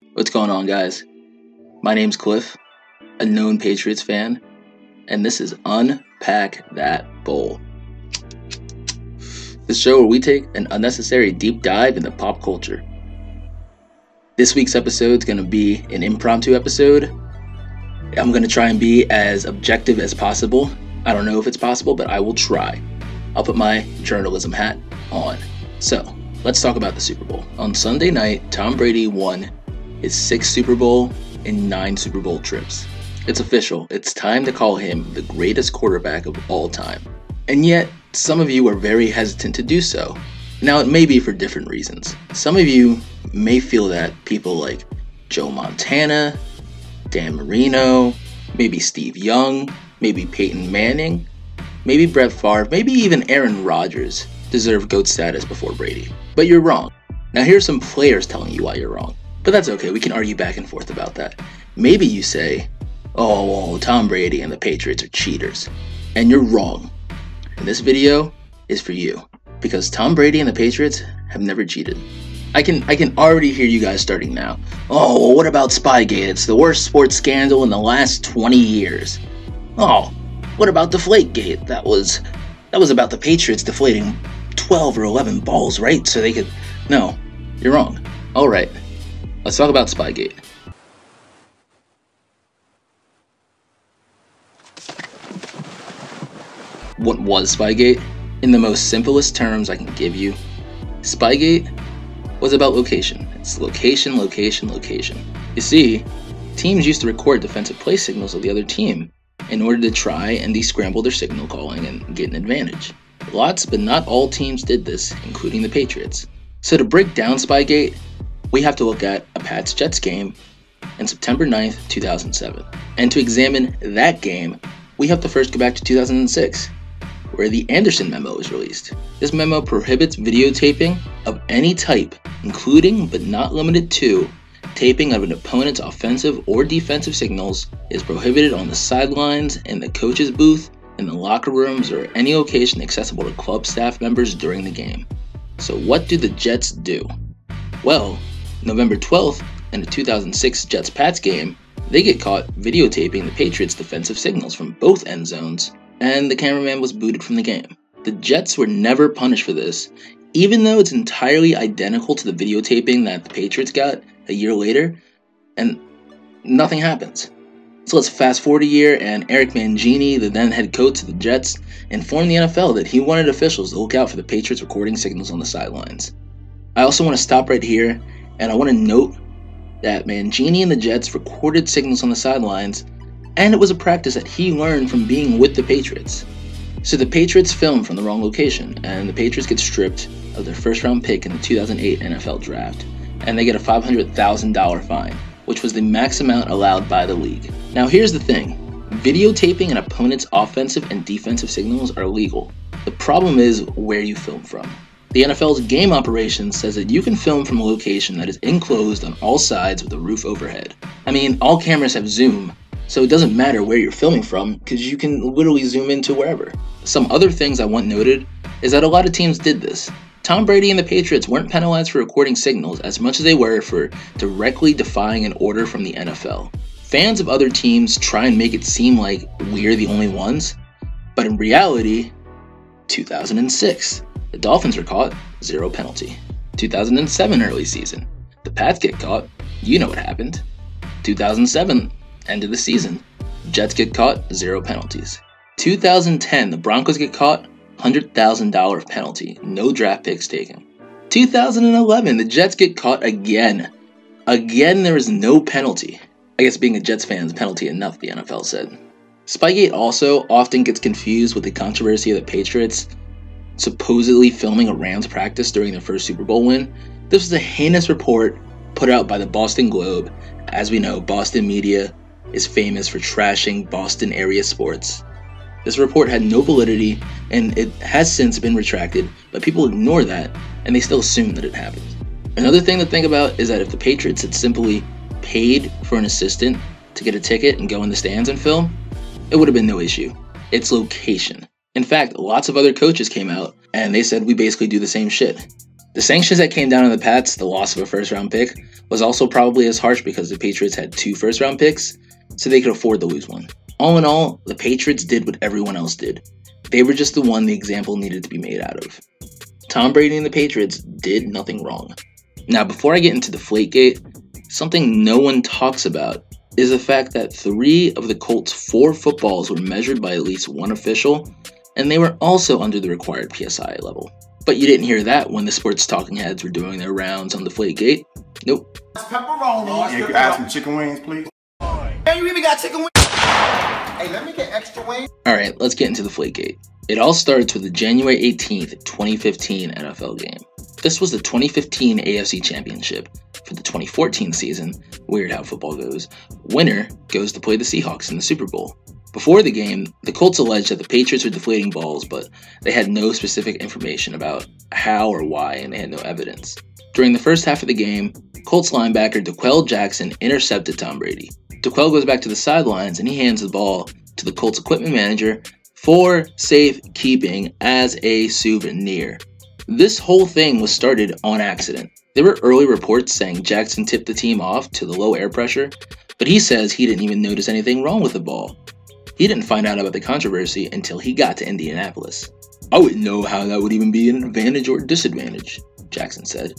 What's going on, guys? My name's Cliff, a known Patriots fan, and this is Unpack That Bowl. The show where we take an unnecessary deep dive into pop culture. This week's episode is going to be an impromptu episode. I'm going to try and be as objective as possible. I don't know if it's possible, but I will try. I'll put my journalism hat on. So, let's talk about the Super Bowl. On Sunday night, Tom Brady won his 6th Super Bowl and 9 Super Bowl trips. It's official. It's time to call him the greatest quarterback of all time. And yet, some of you are very hesitant to do so. Now, it may be for different reasons. Some of you may feel that people like Joe Montana, Dan Marino, maybe Steve Young, maybe Peyton Manning, maybe Brett Favre, maybe even Aaron Rodgers deserve GOAT status before Brady. But you're wrong. Now, here's some players telling you why you're wrong. But that's okay, we can argue back and forth about that. Maybe you say, oh, well, Tom Brady and the Patriots are cheaters. And you're wrong. And this video is for you. Because Tom Brady and the Patriots have never cheated. I can already hear you guys starting now. Oh, well, what about Spygate? It's the worst sports scandal in the last 20 years. Oh, what about Deflategate? That was about the Patriots deflating 12 or 11 balls, right? So they could... No, you're wrong. All right. Let's talk about Spygate. What was Spygate? In the most simplest terms I can give you, Spygate was about location. It's location, location, location. You see, teams used to record defensive play signals of the other team in order to try and de-scramble their signal calling and get an advantage. Lots, but not all teams did this, including the Patriots. So to break down Spygate, we have to look at a Pats-Jets game on September 9th, 2007. And to examine that game, we have to first go back to 2006, where the Anderson memo was released. This memo prohibits videotaping of any type, including but not limited to taping of an opponent's offensive or defensive signals is prohibited on the sidelines, in the coach's booth, in the locker rooms, or any location accessible to club staff members during the game. So what do the Jets do? Well, November 12th, in the 2006 Jets-Pats game, they get caught videotaping the Patriots' defensive signals from both end zones, and the cameraman was booted from the game. The Jets were never punished for this, even though it's entirely identical to the videotaping that the Patriots got a year later, and nothing happens. So let's fast forward a year, and Eric Mangini, the then head coach of the Jets, informed the NFL that he wanted officials to look out for the Patriots recording signals on the sidelines. I also want to stop right here, and I want to note that Mangini and the Jets recorded signals on the sidelines, and it was a practice that he learned from being with the Patriots. So the Patriots filmed from the wrong location, and the Patriots get stripped of their first-round pick in the 2008 NFL Draft, and they get a $500,000 fine, which was the max amount allowed by the league. Now here's the thing, videotaping an opponent's offensive and defensive signals are legal. The problem is where you film from. The NFL's game operations says that you can film from a location that is enclosed on all sides with a roof overhead. I mean, all cameras have zoom, so it doesn't matter where you're filming from because you can literally zoom into wherever. Some other things I want noted is that a lot of teams did this. Tom Brady and the Patriots weren't penalized for recording signals as much as they were for directly defying an order from the NFL. Fans of other teams try and make it seem like we're the only ones, but in reality, 2006. The Dolphins were caught, 0 penalty. 2007 early season. The Pats get caught, you know what happened. 2007, end of the season. Jets get caught, 0 penalties. 2010, the Broncos get caught, $100,000 penalty, no draft picks taken. 2011, the Jets get caught again. Again, there is no penalty. I guess being a Jets fan is penalty enough, the NFL said. Spygate also often gets confused with the controversy of the Patriots supposedly filming a Rams practice during their first Super Bowl win. This was a heinous report put out by the Boston Globe. As we know, Boston media is famous for trashing Boston area sports. This report had no validity, and it has since been retracted, but people ignore that, and they still assume that it happened. Another thing to think about is that if the Patriots had simply paid for an assistant to get a ticket and go in the stands and film, it would have been no issue. It's location. In fact, lots of other coaches came out and they said we basically do the same shit. The sanctions that came down on the Pats, the loss of a first-round pick, was also probably as harsh because the Patriots had 2 first-round picks, so they could afford to lose one. All in all, the Patriots did what everyone else did. They were just the one the example needed to be made out of. Tom Brady and the Patriots did nothing wrong. Now, before I get into Deflategate, something no one talks about is the fact that 3 of the Colts' 4 footballs were measured by at least one official, and they were also under the required PSI level. But you didn't hear that when the sports talking heads were doing their rounds on Deflategate. Nope. Pepperoni. You can add some chicken wings, please. Hey, you even got chicken wings? Hey, let me get extra wings. Alright, let's get into Deflategate. It all starts with the January 18th, 2015 NFL game. This was the 2015 AFC Championship. For the 2014 season, weird how football goes, winner goes to play the Seahawks in the Super Bowl. Before the game, the Colts alleged that the Patriots were deflating balls, but they had no specific information about how or why, and they had no evidence. During the first half of the game, Colts linebacker D'Qwell Jackson intercepted Tom Brady. D'Qwell goes back to the sidelines and he hands the ball to the Colts equipment manager for safekeeping as a souvenir. This whole thing was started on accident. There were early reports saying Jackson tipped the team off to the low air pressure, but he says he didn't even notice anything wrong with the ball. He didn't find out about the controversy until he got to Indianapolis. "I wouldn't know how that would even be an advantage or disadvantage," Jackson said.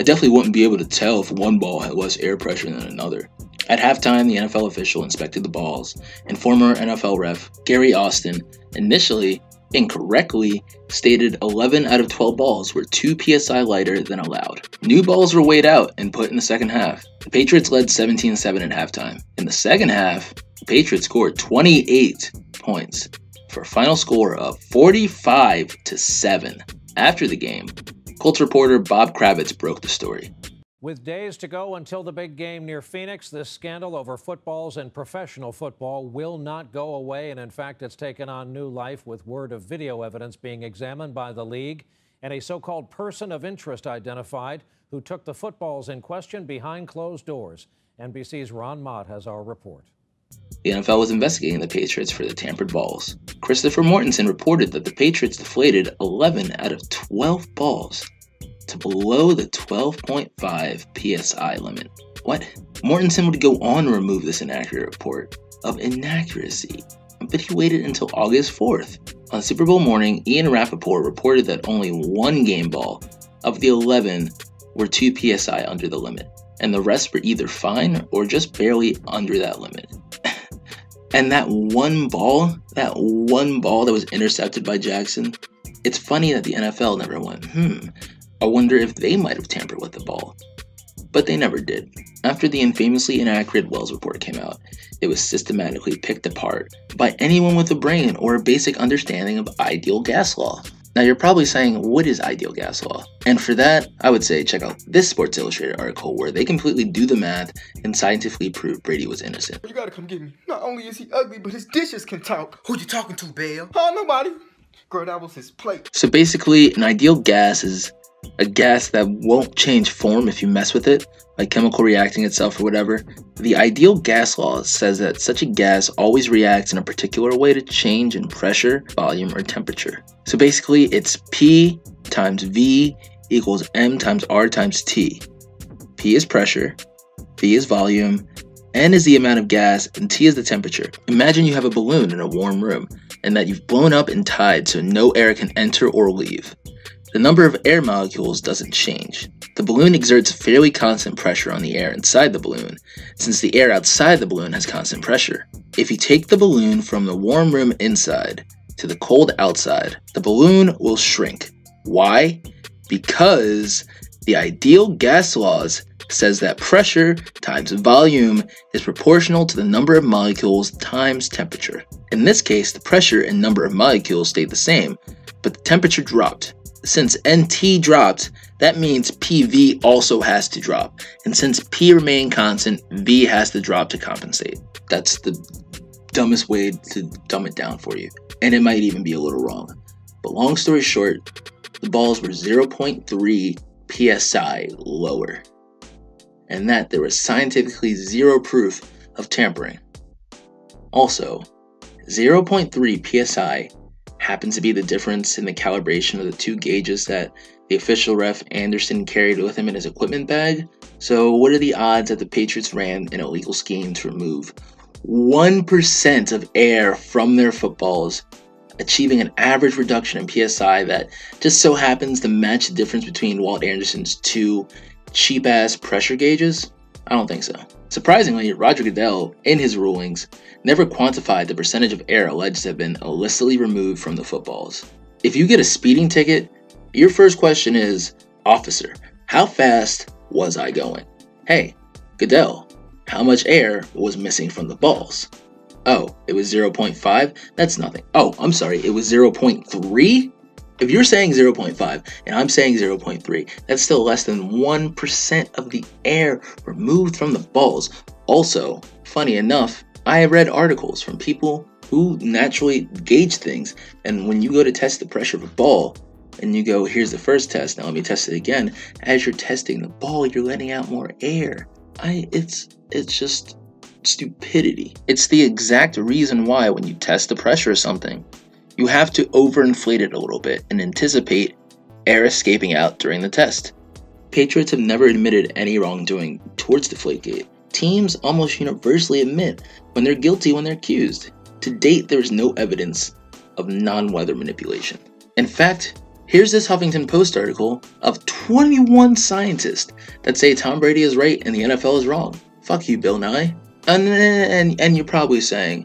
"I definitely wouldn't be able to tell if one ball had less air pressure than another." At halftime, the NFL official inspected the balls, and former NFL ref Gary Austin initially incorrectly stated 11 out of 12 balls were 2 PSI lighter than allowed. New balls were weighed out and put in the second half. The Patriots led 17-7 at halftime. In the second half, the Patriots scored 28 points for a final score of 45-7. After the game, Colts reporter Bob Kravitz broke the story. With days to go until the big game near Phoenix, this scandal over footballs and professional football will not go away. And in fact, it's taken on new life with word of video evidence being examined by the league and a so-called person of interest identified who took the footballs in question behind closed doors. NBC's Ron Mott has our report. The NFL was investigating the Patriots for the tampered balls. Christopher Mortensen reported that the Patriots deflated 11 out of 12 balls to below the 12.5 PSI limit. What? Mortensen would go on to remove this inaccurate report of inaccuracy, but he waited until August 4th. On Super Bowl morning, Ian Rappaport reported that only 1 game ball of the 11 were 2 PSI under the limit, and the rest were either fine or just barely under that limit. And that one ball that was intercepted by Jackson, it's funny that the NFL never went, I wonder if they might have tampered with the ball. But they never did. After the infamously inaccurate Wells report came out, it was systematically picked apart by anyone with a brain or a basic understanding of ideal gas law. Now you're probably saying, what is ideal gas law? And for that, I would say check out this Sports Illustrated article where they completely do the math and scientifically prove Brady was innocent. You gotta come get me. Not only is he ugly, but his dishes can talk. Who you talking to, Bale? Oh, nobody. Girl, that was his plate. So basically, an ideal gas is a gas that won't change form if you mess with it, like chemical reacting itself or whatever. The ideal gas law says that such a gas always reacts in a particular way to change in pressure, volume, or temperature. So basically, it's P times V equals M times R times T. P is pressure, V is volume, N is the amount of gas, and T is the temperature. Imagine you have a balloon in a warm room, and that you've blown up and tied so no air can enter or leave. The number of air molecules doesn't change. The balloon exerts fairly constant pressure on the air inside the balloon, since the air outside the balloon has constant pressure. If you take the balloon from the warm room inside to the cold outside, the balloon will shrink. Why? Because the ideal gas laws says that pressure times volume is proportional to the number of molecules times temperature. In this case, the pressure and number of molecules stayed the same, but the temperature dropped. Since NT dropped, that means PV also has to drop. And since P remained constant, V has to drop to compensate. That's the dumbest way to dumb it down for you. And it might even be a little wrong. But long story short, the balls were 0.3 PSI lower. And that there was scientifically zero proof of tampering. Also, 0.3 PSI happens to be the difference in the calibration of the two gauges that the official ref Anderson carried with him in his equipment bag. So what are the odds that the Patriots ran an illegal scheme to remove 1% of air from their footballs, achieving an average reduction in PSI that just so happens to match the difference between Walt Anderson's two cheap-ass pressure gauges? I don't think so. Surprisingly, Roger Goodell, in his rulings, never quantified the percentage of air alleged to have been illicitly removed from the footballs. If you get a speeding ticket, your first question is, "Officer, how fast was I going?" Hey, Goodell, how much air was missing from the balls? Oh, it was 0.5? That's nothing. Oh, I'm sorry, it was 0.3? If you're saying 0.5 and I'm saying 0.3, that's still less than 1% of the air removed from the balls. Also, funny enough, I have read articles from people who naturally gauge things, and when you go to test the pressure of a ball, and you go, here's the first test, now let me test it again, as you're testing the ball, you're letting out more air. It's just stupidity. It's the exact reason why when you test the pressure of something, you have to overinflate it a little bit and anticipate air escaping out during the test. Patriots have never admitted any wrongdoing towards Deflategate. Teams almost universally admit when they're guilty when they're accused. To date, there is no evidence of non-weather manipulation. In fact, here's this Huffingtonpost article of 21 scientists that say Tom Brady is right and the NFL is wrong. Fuck you, Bill Nye. And you're probably saying,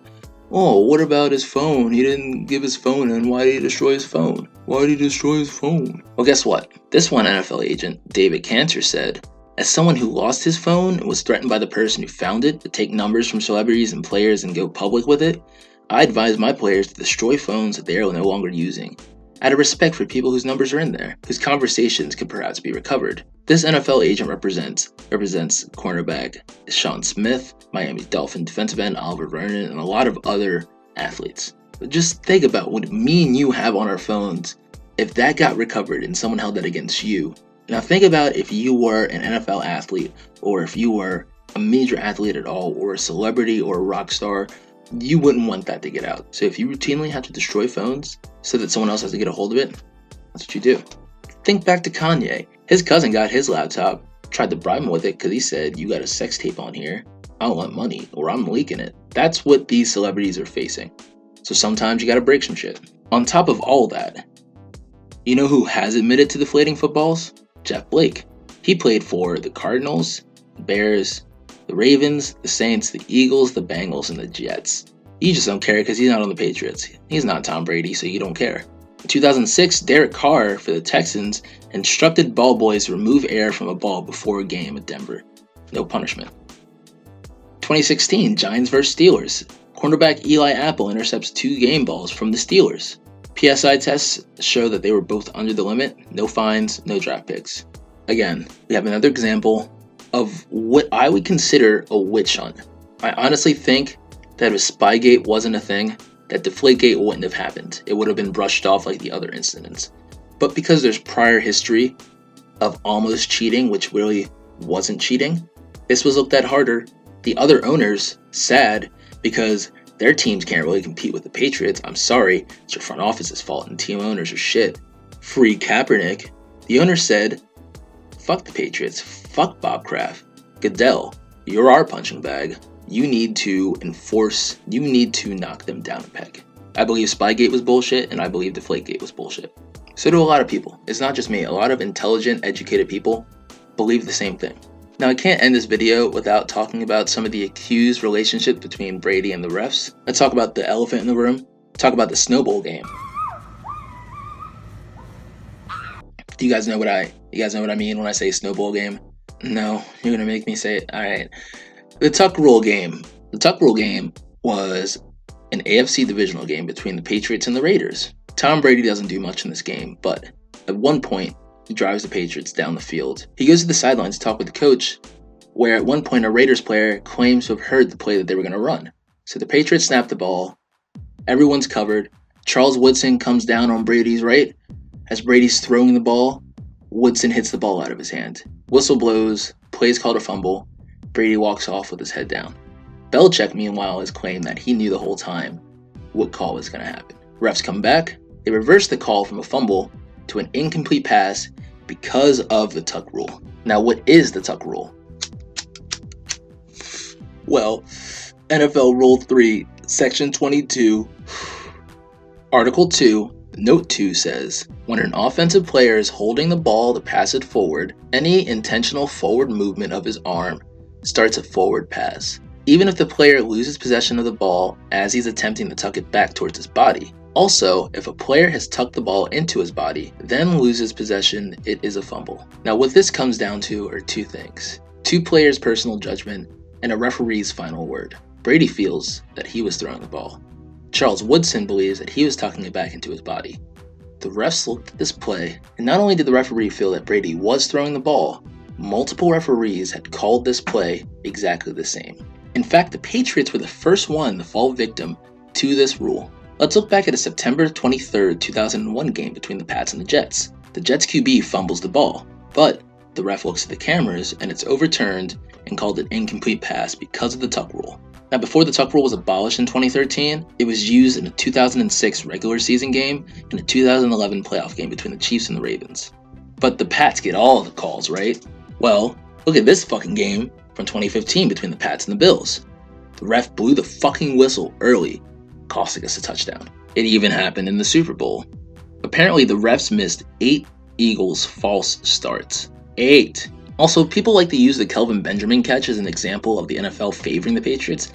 oh, what about his phone? He didn't give his phone, and why did he destroy his phone? Why did he destroy his phone? Well, guess what? This one NFL agent, David Cantor, said, as someone who lost his phone and was threatened by the person who found it to take numbers from celebrities and players and go public with it, I advise my players to destroy phones that they are no longer using, out of respect for people whose numbers are in there, whose conversations could perhaps be recovered. This NFL agent represents cornerback Sean Smith, Miami Dolphin defensive end Oliver Vernon, and a lot of other athletes. But just think about what me and you have on our phones. If that got recovered and someone held that against you. Now think about if you were an NFL athlete, or if you were a major athlete at all, or a celebrity or a rock star, you wouldn't want that to get out. So if you routinely have to destroy phones so that someone else has to get a hold of it, that's what you do. Think back to Kanye. His cousin got his laptop, tried to bribe him with it because he said, you got a sex tape on here, I don't want money, or I'm leaking it. That's what these celebrities are facing. So sometimes you gotta break some shit. On top of all that, you know who has admitted to deflating footballs? Jeff Blake. He played for the Cardinals, the Bears, the Ravens, the Saints, the Eagles, the Bengals, and the Jets. You just don't care because he's not on the Patriots. He's not Tom Brady, so you don't care. In 2006, Derek Carr for the Texans instructed ball boys to remove air from a ball before a game at Denver. No punishment. 2016, Giants vs. Steelers. Cornerback Eli Apple intercepts 2 game balls from the Steelers. PSI tests show that they were both under the limit. No fines, no draft picks. Again, we have another example of what I would consider a witch hunt. I honestly think that if Spygate wasn't a thing, that Deflategate wouldn't have happened. It would have been brushed off like the other incidents. But because there's prior history of almost cheating, which really wasn't cheating, this was looked at harder. The other owners, sad, because their teams can't really compete with the Patriots. I'm sorry, it's your front office's fault and team owners are shit. Free Kaepernick. The owner said, fuck the Patriots, fuck Bob Kraft. Goodell, you're our punching bag. You need to enforce, you need to knock them down a peg. I believe Spygate was bullshit, and I believe Deflategate was bullshit. So do a lot of people. It's not just me. A lot of intelligent, educated people believe the same thing. Now, I can't end this video without talking about some of the accused relationships between Brady and the refs. Let's talk about the elephant in the room. Talk about the snowball game. Do you guys know what I mean when I say snowball game? No, you're gonna make me say it. All right. The Tuck Rule game. The Tuck Rule game was an AFC divisional game between the Patriots and the Raiders. Tom Brady doesn't do much in this game, but at one point, he drives the Patriots down the field. He goes to the sidelines to talk with the coach, where at one point a Raiders player claims to have heard the play that they were going to run. So the Patriots snap the ball. Everyone's covered. Charles Woodson comes down on Brady's right. As Brady's throwing the ball, Woodson hits the ball out of his hand. Whistle blows. Play's called a fumble. Brady walks off with his head down. Belichick, meanwhile, has claimed that he knew the whole time what call was going to happen. Refs come back. They reversed the call from a fumble to an incomplete pass because of the tuck rule. Now, what is the tuck rule? Well, NFL Rule 3, Section 22, Article 2, Note 2 says, when an offensive player is holding the ball to pass it forward, any intentional forward movement of his arm starts a forward pass, even if the player loses possession of the ball as he's attempting to tuck it back towards his body. Also, if a player has tucked the ball into his body, then loses possession, it is a fumble. Now, what this comes down to are two things: two players' personal judgment and a referee's final word. Brady feels that he was throwing the ball. Charles Woodson believes that he was tucking it back into his body. The refs looked at this play, and not only did the referee feel that Brady was throwing the ball, multiple referees had called this play exactly the same. In fact, the Patriots were the first one to fall victim to this rule. Let's look back at a September 23, 2001 game between the Pats and the Jets. The Jets QB fumbles the ball, but the ref looks at the cameras and it's overturned and called an incomplete pass because of the tuck rule. Now, before the tuck rule was abolished in 2013, it was used in a 2006 regular season game and a 2011 playoff game between the Chiefs and the Ravens. But the Pats get all of the calls, right? Well, look at this fucking game from 2015 between the Pats and the Bills. The ref blew the fucking whistle early, costing us a touchdown. It even happened in the Super Bowl. Apparently, the refs missed 8 Eagles false starts. 8. Also, people like to use the Kelvin Benjamin catch as an example of the NFL favoring the Patriots,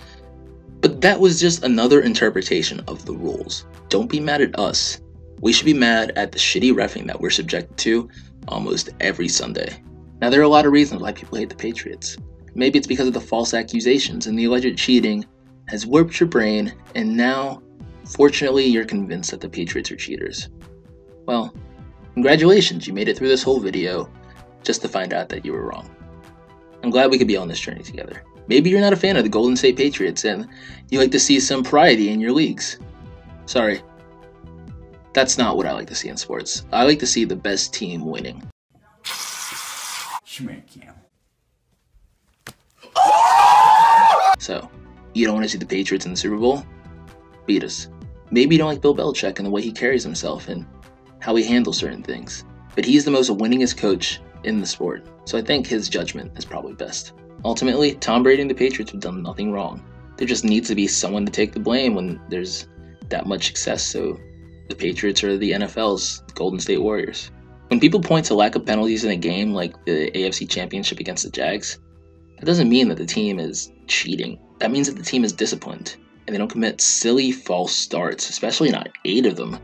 but that was just another interpretation of the rules. Don't be mad at us. We should be mad at the shitty reffing that we're subjected to almost every Sunday. Now, there are a lot of reasons why people hate the Patriots. Maybe it's because of the false accusations and the alleged cheating has warped your brain, and now, fortunately, you're convinced that the Patriots are cheaters. Well, congratulations, you made it through this whole video just to find out that you were wrong. I'm glad we could be on this journey together. Maybe you're not a fan of the Golden State Patriots and you like to see some pride in your leagues. Sorry, that's not what I like to see in sports. I like to see the best team winning. So, you don't want to see the Patriots in the Super Bowl? Beat us. Maybe you don't like Bill Belichick and the way he carries himself and how he handles certain things. But he's the most winningest coach in the sport, so I think his judgment is probably best. Ultimately, Tom Brady and the Patriots have done nothing wrong. There just needs to be someone to take the blame when there's that much success, so the Patriots are the NFL's Golden State Warriors. When people point to lack of penalties in a game like the AFC Championship against the Jags, that doesn't mean that the team is cheating. That means that the team is disciplined, and they don't commit silly false starts, especially not 8 of them.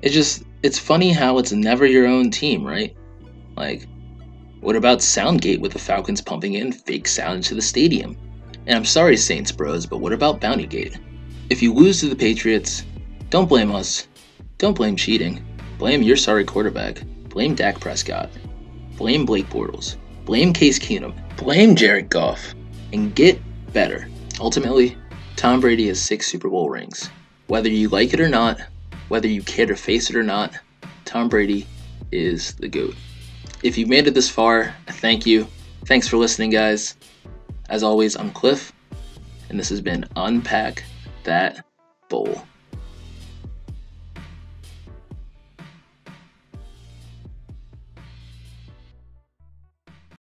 It's funny how it's never your own team, right? Like, what about Soundgate with the Falcons pumping in fake sound into the stadium? And I'm sorry, Saints bros, but what about Bountygate? If you lose to the Patriots, don't blame us. Don't blame cheating. Blame your sorry quarterback. Blame Dak Prescott. Blame Blake Bortles. Blame Case Keenum. Blame Jared Goff. And get better. Ultimately, Tom Brady has 6 Super Bowl rings. Whether you like it or not, whether you care to face it or not, Tom Brady is the GOAT. If you've made it this far, thank you. Thanks for listening, guys. As always, I'm Cliff, and this has been Unpack That Bowl.